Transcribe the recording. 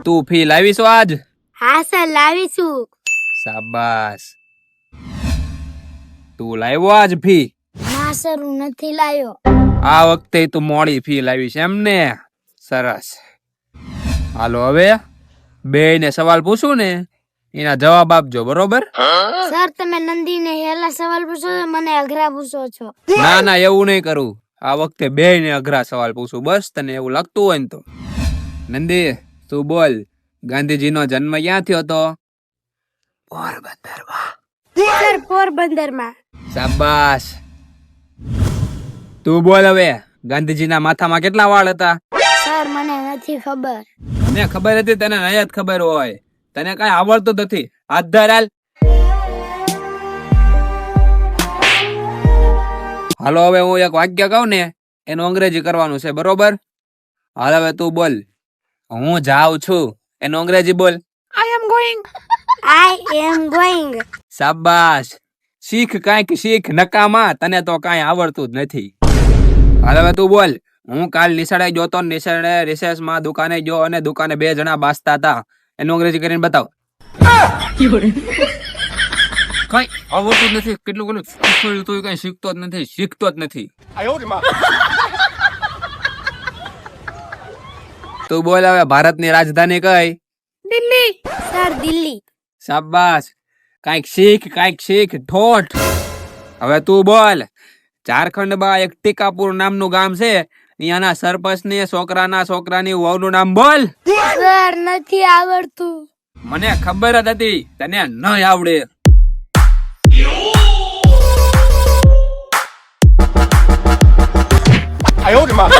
તું ફી લાવીશું આજ? હા સર લાવીશું. શાબાશ. તું લાવ્યો આજ ફી? ના સર હું નથી લાવ્યો. આ વખતે તું મોડી ફી લાવીશ એમ ને? સરસ. હાલો હવે બેયને સવાલ પૂછું ને એના જવાબ આપજો, બરોબર? સર તમે નંદીને હેલા સવાલ પૂછો છો, મને અઘરા પૂછો છો. ના ના, એવું નહીં કરું. આ વખતે બેયને અઘરા સવાલ પૂછું, બસ. તને એવું લાગતું હોય ને તો. નંદી તું બોલ, ગાંધીજીનો જન્મ ક્યાં થયો હતો? પોરબંદરમાં. સર પોરબંદરમાં. શાબાશ. તું બોલ હવે, ગાંધીજીના માથામાં કેટલા વાળ હતા? સર મને નથી ખબર. મને ખબર હતી, તને નહીં જ ખબર હોય. તને કઈ આવડતું નથી. હાથ ધર હાલ. હાલો હવે હું એક વાક્ય કહું ને એનું અંગ્રેજી કરવાનું છે, બરોબર? હાલ હવે તું બોલ, હું જાઉં છું એનું અંગ્રેજી બોલ. આઈ એમ ગોઈંગ. શાબાશ. શીખ કાંઈક શીખ, નકામા. તને તો કાંઈ આવડતું જ નથી. હાલ હવે તું બોલ, હું કાલ નિશાળે ગયો તો, નિશાળે રિસેસમાં દુકાને ગયો અને દુકાને 2 જણા બાસતા હતા. એનું અંગ્રેજી કરીને બતાવ. કઈ આવડતું જ નથી. કેટલું શીખવાડ્યું તું કઈ શીખતો જ નથી, શીખતો જ નથી. તું બોલ હવે, ભારતની રાજધાની કઈ? દિલ્હી. સર દિલ્હી. શાબાશ. કાંઈક શીખ ઠોઠ. હવે તું બોલ, ઝારખંડમાં એક ટીકાપુર નામનું ગામ છે, અહીંયાના સરપંચની છોકરાની વહુનું નામ બોલ. સર નથી આવડતું. મને ખબર જ હતી તને ન આવડે. I owed him up.